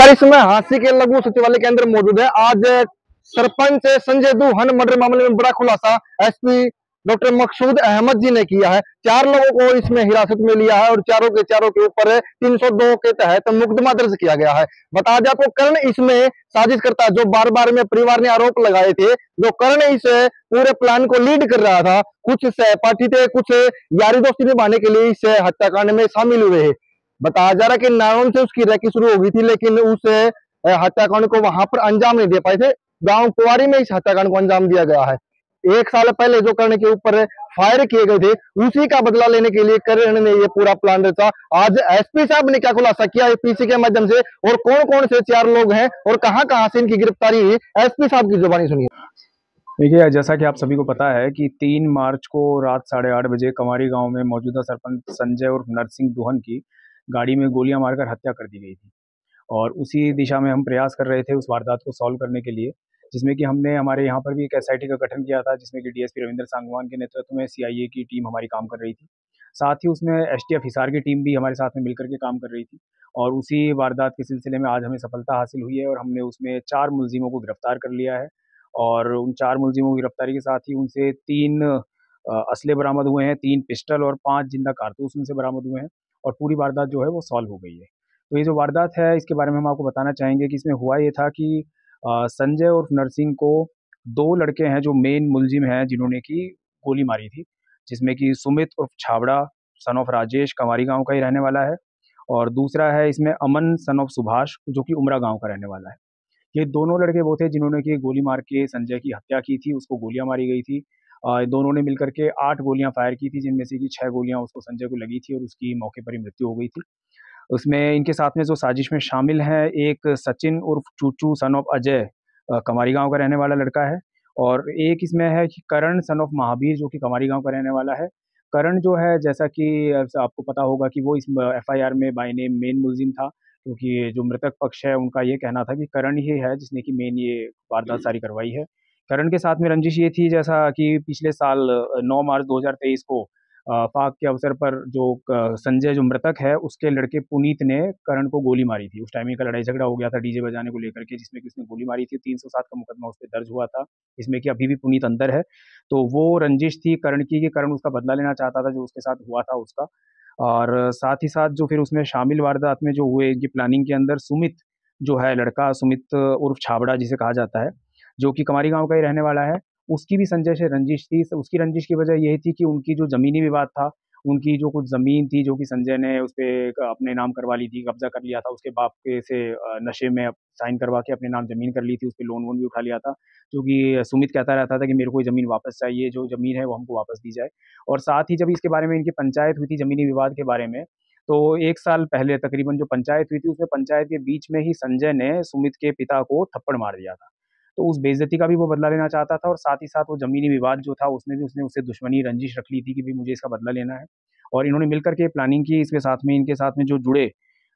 फिलहाल इसमें हांसी के लघु सचिवालय के अंदर मौजूद है। आज सरपंच संजय दुहन मर्डर मामले में बड़ा खुलासा एसपी डॉक्टर मकसूद अहमद जी ने किया है। 4 लोगों को इसमें हिरासत में लिया है और चारों के ऊपर 302 के तहत मुकदमा दर्ज किया गया है। बता दें आपको, करण इसमें साजिश करता है। जो बार बार में परिवार ने आरोप लगाए थे, जो करण इस पूरे प्लान को लीड कर रहा था, कुछ सहपाठी थे, कुछ यारी दोस्ती निभाने के लिए इस हत्याकांड में शामिल हुए हैं। बताया जा रहा है कि नारायण से उसकी रैकी शुरू हो गई थी, लेकिन उस हत्याकांड को वहां पर अंजाम नहीं दे पाए थे। गांव कुंवारी में इस हत्याकांड को अंजाम दिया गया है। 1 साल पहले जो करण के ऊपर फायर किए गए थे, उसी का बदला लेने के लिए करण ने ये पूरा प्लान रचा। आज एसपी साहब ने क्या खुलासा किया पीसी के माध्यम से, और कौन कौन से 4 लोग हैं और कहां कहां से इनकी गिरफ्तारी हुई, एसपी साहब की जुबानी सुनिए। देखिए, जैसा कि आप सभी को पता है कि 3 मार्च को रात 8:30 बजे कंवारी गांव में मौजूदा सरपंच संजय और नरसिंह दुहन की गाड़ी में गोलियां मारकर हत्या कर दी गई थी। और उसी दिशा में हम प्रयास कर रहे थे उस वारदात को सॉल्व करने के लिए, जिसमें कि हमने हमारे यहाँ पर भी एक एसआईटी का गठन किया था, जिसमें कि डीएसपी रविंद्र सांगवान के नेतृत्व में सीआईए की टीम हमारी काम कर रही थी। साथ ही उसमें एसटीएफ हिसार की टीम भी हमारे साथ में मिलकर के काम कर रही थी। और उसी वारदात के सिलसिले में आज हमें सफलता हासिल हुई है और हमने उसमें 4 मुलजिमों को गिरफ्तार कर लिया है। और उन 4 मुलजिमों की गिरफ्तारी के साथ ही उनसे 3 असले बरामद हुए हैं, 3 पिस्टल और 5 जिंदा कारतूस उनसे बरामद हुए हैं। और पूरी वारदात जो है वो सॉल्व हो गई है। तो ये जो वारदात है, इसके बारे में हम आपको बताना चाहेंगे कि इसमें हुआ ये था कि संजय और नरसिंह को 2 लड़के हैं जो मेन मुलजिम हैं, जिन्होंने की गोली मारी थी, जिसमें कि सुमित उर्फ छाबड़ा सन ऑफ राजेश कंवारी गांव का ही रहने वाला है। और दूसरा है इसमें अमन सन ऑफ सुभाष, जो कि उमरा गांव का रहने वाला है। ये दोनों लड़के वो थे जिन्होंने कि गोली मार के संजय की हत्या की थी, उसको गोलियां मारी गई थी। दोनों ने मिलकर के 8 गोलियां फायर की थी, जिनमें से कि 6 गोलियां उसको संजय को लगी थी और उसकी मौके पर ही मृत्यु हो गई थी। उसमें इनके साथ में जो साजिश में शामिल हैं, एक सचिन उर्फ चूचू सन ऑफ अजय कंवारी गांव का रहने वाला लड़का है। और एक इसमें है कि करण सन ऑफ महावीर, जो कि कंवारी गांव का रहने वाला है। करण जो है, जैसा कि आपको पता होगा कि वो इस एफआईआर में बाय नेम मेन मुलजिम था, क्योंकि जो मृतक पक्ष है उनका ये कहना था कि करण ही है जिसने कि मेन ये वारदात सारी करवाई है। करण के साथ में रंजिश ये थी, जैसा कि पिछले साल 9 मार्च 2023 को पाक के अवसर पर जो संजय जो मृतक है, उसके लड़के पुनीत ने करण को गोली मारी थी। उस टाइम का लड़ाई झगड़ा हो गया था डीजे बजाने को लेकर के, जिसमें कि उसने गोली मारी थी। 307 का मुकदमा उस पर दर्ज हुआ था, इसमें कि अभी भी पुनीत अंदर है। तो वो रंजिश थी करण की कि करण उसका बदला लेना चाहता था जो उसके साथ हुआ था उसका। और साथ ही साथ जो फिर उसमें शामिल वारदात में जो हुए इनकी प्लानिंग के अंदर, सुमित जो है लड़का, सुमित उर्फ छाबड़ा जिसे कहा जाता है, जो कि कंवारी गांव का ही रहने वाला है, उसकी भी संजय से रंजिश थी। उसकी रंजिश की वजह यही थी कि उनकी जो जमीनी विवाद था, उनकी जो कुछ जमीन थी जो कि संजय ने उस पे अपने नाम करवा ली थी, कब्जा कर लिया था, उसके बाप के से नशे में साइन करवा के अपने नाम जमीन कर ली थी, उस पे लोन वोन भी उठा लिया था। क्योंकि सुमित कहता रहता था कि मेरे को ये जमीन वापस चाहिए, जो जमीन है वो हमको वापस दी जाए। और साथ ही जब इसके बारे में इनकी पंचायत हुई थी जमीनी विवाद के बारे में, तो 1 साल पहले तकरीबन जो पंचायत हुई थी, उसमें पंचायत के बीच में ही संजय ने सुमित के पिता को थप्पड़ मार दिया था। तो उस बेइज्जती का भी वो बदला लेना चाहता था, और साथ ही साथ वो ज़मीनी विवाद जो था उसमें भी उसने उससे दुश्मनी रंजिश रख ली थी कि भी मुझे इसका बदला लेना है। और इन्होंने मिलकर के प्लानिंग की। इसके साथ में इनके साथ में जो जुड़े,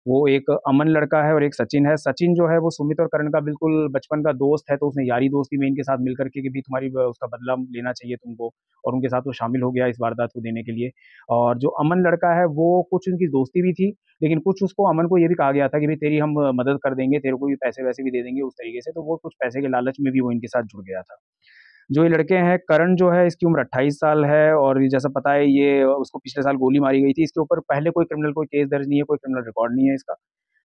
वो एक अमन लड़का है और एक सचिन है। सचिन जो है वो सुमित और करण का बिल्कुल बचपन का दोस्त है, तो उसने यारी दोस्ती में इनके साथ मिलकर के कि भी तुम्हारी उसका बदला लेना चाहिए तुमको, और उनके साथ वो शामिल हो गया इस वारदात को देने के लिए। और जो अमन लड़का है, वो कुछ उनकी दोस्ती भी थी, लेकिन कुछ उसको अमन को ये भी कहा गया था कि भाई तेरी हम मदद कर देंगे, तेरे को भी पैसे वैसे भी दे देंगे उस तरीके से। तो वो कुछ पैसे के लालच में भी वो इनके साथ जुड़ गया था। जो ये लड़के हैं, करण जो है इसकी उम्र 28 साल है, और ये जैसा पता है ये उसको पिछले साल गोली मारी गई थी। इसके ऊपर पहले कोई क्रिमिनल कोई केस दर्ज नहीं है, कोई क्रिमिनल रिकॉर्ड नहीं है इसका।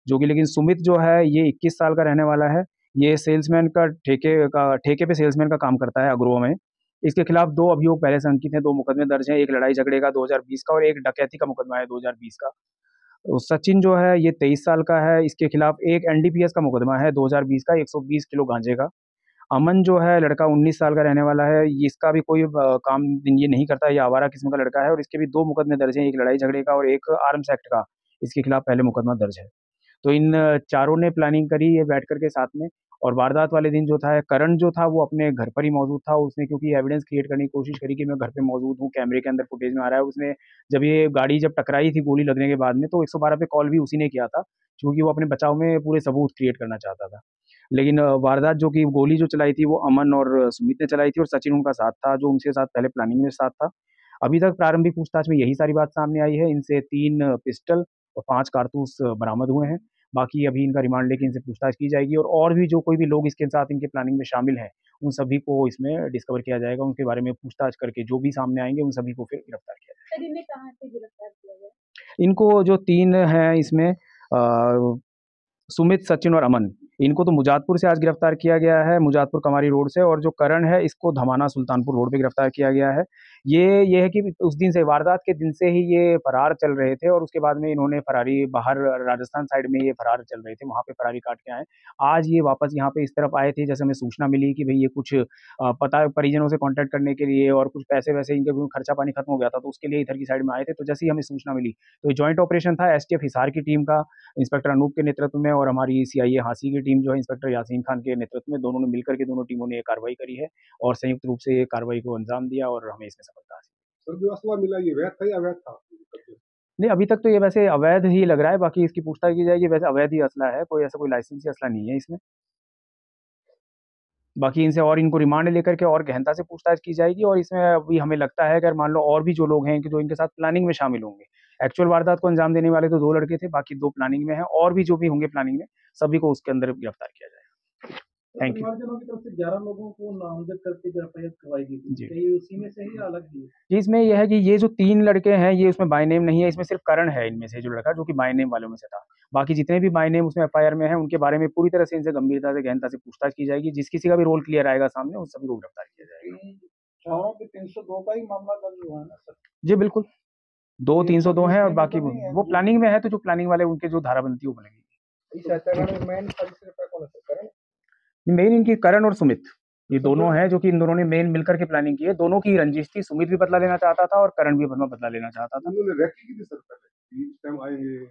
जो कि लेकिन सुमित जो है ये 21 साल का रहने वाला है। ये सेल्समैन का ठेके पे सेल्समैन का काम करता है अग्रो में। इसके खिलाफ 2 अभियोग पहले से अंकित हैं, 2 मुकदमे दर्ज हैं, एक लड़ाई झगड़े का 2020 का और एक डकैती का मुकदमा है 2020 का। तो सचिन जो है ये 23 साल का है, इसके खिलाफ एक एनडीपीएस का मुकदमा है 2020 का, 120 किलो गांजे का। अमन जो है लड़का 19 साल का रहने वाला है, इसका भी कोई काम ये नहीं करता, ये आवारा किस्म का लड़का है, और इसके भी 2 मुकदमे दर्ज हैं, एक लड़ाई झगड़े का और एक आर्म्स एक्ट का इसके खिलाफ पहले मुकदमा दर्ज है। तो इन चारों ने प्लानिंग करी है बैठ कर के साथ में। और वारदात वाले दिन जो था, करण जो था वो अपने घर पर ही मौजूद था। उसने क्योंकि एविडेंस क्रिएट करने की कोशिश करी कि मैं घर पे मौजूद हूँ, कैमरे के अंदर फुटेज में आ रहा है। उसने जब ये गाड़ी जब टकराई थी गोली लगने के बाद में, तो 112 पे कॉल भी उसी ने किया था, क्योंकि वो अपने बचाव में पूरे सबूत क्रिएट करना चाहता था। लेकिन वारदात जो कि गोली जो चलाई थी वो अमन और सुमित ने चलाई थी, और सचिन उनका साथ था जो उनके साथ पहले प्लानिंग में साथ था। अभी तक प्रारंभिक पूछताछ में यही सारी बात सामने आई है। इनसे 3 पिस्टल और 5 कारतूस बरामद हुए हैं। बाकी अभी इनका रिमांड लेके इनसे पूछताछ की जाएगी, और भी जो कोई भी लोग इसके साथ इनके प्लानिंग में शामिल हैं उन सभी को इसमें डिस्कवर किया जाएगा, उनके बारे में पूछताछ करके जो भी सामने आएंगे उन सभी को फिर गिरफ्तार किया जाएगा। सर इन्हें कहाँ से गिरफ्तार किया गया? इनको जो 3 हैं इसमें सुमित, सचिन और अमन, इनको तो मुजादपुर से आज गिरफ्तार किया गया है, मुजादपुर कमारी रोड से, और जो करण है इसको धमाना सुल्तानपुर रोड पे गिरफ्तार किया गया है। ये है कि उस दिन से, वारदात के दिन से ही ये फरार चल रहे थे, और उसके बाद में इन्होंने फरारी बाहर राजस्थान साइड में ये फरार चल रहे थे, वहाँ पे फरारी काट के आए। आज ये वापस यहाँ पे इस तरफ आए थे, जैसे हमें सूचना मिली कि भाई ये कुछ पता परिजनों से कॉन्टैक्ट करने के लिए, और कुछ पैसे वैसे इनके क्योंकि खर्चा पानी खत्म हो गया था, तो उसके लिए इधर की साइड में आए थे। तो जैसे ही हमें सूचना मिली तो ये जॉइंट ऑपरेशन था एसटीएफ हिसार की टीम का, इंस्पेक्टर अनूप के नेतृत्व में, और हमारी सीआईए हांसी की टीम जो है इंस्पेक्टर यासीन खान के नेतृत्व में, दोनों ने मिलकर के दोनों टीमों ने ये कार्रवाई करी है और संयुक्त रूप से ये कार्रवाई को अंजाम दिया और हमें इसमें सफलता हासिल। सर जो असला मिला ये वैध था या अवैध था? नहीं, अभी तक तो ये वैसे अवैध ही लग रहा है, बाकी इसकी पूछताछ की जाएगी। वैसे अवैध ही असला है, कोई ऐसा कोई लाइसेंसी असला नहीं है इसमें। बाकी इनसे और इनको रिमांड लेकर के और गहनता से पूछताछ की जाएगी, और इसमें अभी हमें लगता है अगर मान लो और भी जो लोग हैं कि जो इनके साथ प्लानिंग में शामिल होंगे, एक्चुअल वारदात को अंजाम देने वाले तो 2 लड़के थे, बाकी 2 प्लानिंग में हैं, और भी जो भी होंगे प्लानिंग में सभी को उसके अंदर गिरफ्तार किया जाएगा। Thank you. परिवारजनों की तरफ से 11 लोगों को नामजद करके गिरफ्तार करवाई गई थी, जी। क्या ये उसी में से ही अलग थी? जी, इसमें यह है कि ये जो 3 लड़के हैं ये उसमें बाय नेम नहीं है, इसमें सिर्फ करण है इनमें से जो लड़का जो कि बाय नेम वालों में से था। बाकी जितने भी बाय नेम उसमें एफआईआर में हैं उनके बारे में पूरी तरह से इनसे गंभीरता से गहनता से पूछताछ की जाएगी। जिस किसी का भी रोल क्लियर आएगा सामने उन सभी को गिरफ्तार किया जाएगा। चारों पे 302 का ही मामला दर्ज हुआ है ना सर? जी बिल्कुल, 2 302 हैं और बाकी तो नहीं है, वो प्लानिंग में है, तो जो प्लानिंग वाले उनके जो धारा बनती है वो बनेगी। इस हत्याकांड में मेन परिचालक कौन है सर? करण? मेन इनकी करण और सुमित, ये दोनों हैं जो कि इन दोनों ने मेन मिलकर के प्लानिंग की है। दोनों की रंजिश थी, सुमित भी बदला लेना चाहता था और करण भी अपना बदला लेना चाहता था। उन्होंने रैकी की थी सर पहले, इस टाइम आएंगे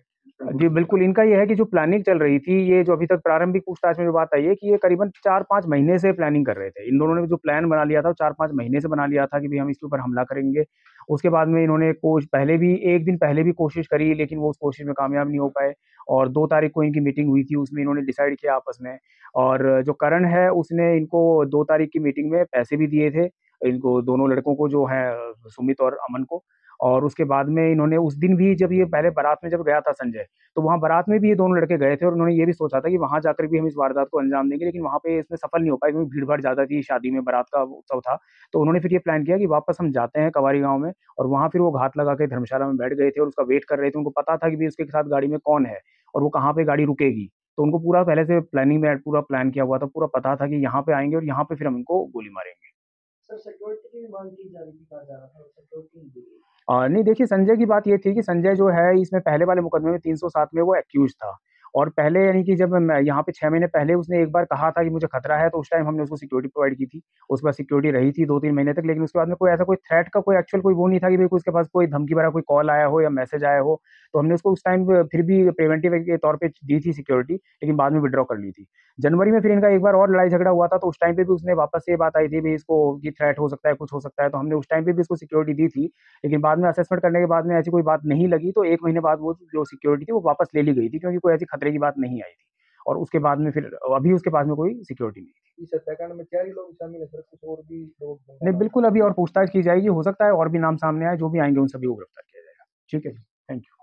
जी बिल्कुल, इनका ये है कि जो प्लानिंग चल रही थी, ये जो अभी तक प्रारंभिक पूछताछ में जो बात आई है कि ये करीबन 4-5 महीने से प्लानिंग कर रहे थे। इन दोनों ने जो प्लान बना लिया था, वो 4-5 महीने से बना लिया था कि भई हम इसके ऊपर हमला करेंगे। उसके बाद में इन्होंने पहले भी 1 दिन पहले भी कोशिश करी, लेकिन वो उस कोशिश में कामयाब नहीं हो पाए, और 2 तारीख को इनकी मीटिंग हुई थी, उसमें इन्होंने डिसाइड किया आपस में, और जो करण है उसने इनको 2 तारीख की मीटिंग में पैसे भी दिए थे, इनको दोनों लड़कों को जो है सुमित और अमन को। और उसके बाद में इन्होंने उस दिन भी जब ये पहले बारात में जब गया था संजय, तो वहाँ बारात में भी ये दोनों लड़के गए थे और उन्होंने ये भी सोचा था कि वहाँ जाकर भी हम इस वारदात को अंजाम देंगे, लेकिन वहाँ पे इसमें सफल नहीं हो पाए क्योंकि भीड़-भाड़ ज़्यादा थी, शादी में बारात का उत्सव था। तो उन्होंने फिर ये प्लान किया कि वापस हम जाते हैं कवारी गाँव में, और वहाँ फिर वो घात लगा के धर्मशाला में बैठ गए थे और उसका वेट कर रहे थे। उनको पता था कि भई उसके साथ गाड़ी में कौन है और वो कहाँ पे गाड़ी रुकेगी। तो उनको पूरा पहले से प्लानिंग में पूरा प्लान किया हुआ था, पूरा पता था कि यहाँ पे आएँगे और यहाँ पे फिर हम इनको गोली मारेंगे। सर सिक्योरिटी की भी मांग की जा रही थी, कहा जा रहा था सिक्योरिटी नहीं दी गई। नहीं देखिए, संजय की बात ये थी कि संजय जो है इसमें पहले वाले मुकदमे में 307 में वो एक्यूज़ था, और पहले यानी कि जब मैं यहाँ पे 6 महीने पहले उसने एक बार कहा था कि मुझे खतरा है, तो उस टाइम हमने उसको सिक्योरिटी प्रोवाइड की थी। उसके बाद सिक्योरिटी रही थी 2-3 महीने तक, लेकिन उसके बाद में कोई ऐसा कोई थ्रेट का कोई एक्चुअल कोई वो नहीं था कि भई उसके पास कोई धमकी भरा कोई कॉल आया हो या मैसेज आया हो। तो हमने उसको उस टाइम फिर भी प्रिवेंटिव के तौर पे दी थी सिक्योरिटी, लेकिन बाद में विथड्रॉ कर ली थी। जनवरी में फिर इनका एक बार और लड़ाई झगड़ा हुआ था, तो उस टाइम पे भी उसने वापस से ये बात आई थी भई इसको कि थ्रेट हो सकता है, कुछ हो सकता है, तो हमने उस टाइम पे भी इसको सिक्योरिटी दी थी। लेकिन बाद में असेसमेंट करने के बाद में ऐसी कोई बात नहीं लगी, तो 1 महीने बाद वो जो सिक्योरिटी थी वो वापस ले ली गई थी, क्योंकि कोई ऐसी खतरे की बात नहीं आई थी। और उसके बाद में फिर अभी उसके पास में कोई सिक्योरिटी नहीं थी। इस हत्याकांड में 4 ही लोग शामिल हैं सर, कुछ और भी लोग? नहीं बिल्कुल, अभी और पूछताछ की जाएगी, हो सकता है और भी नाम सामने आए, जो भी आएँगे उन सभी को गिरफ्तार किया जाएगा। ठीक है जी, थैंक यू।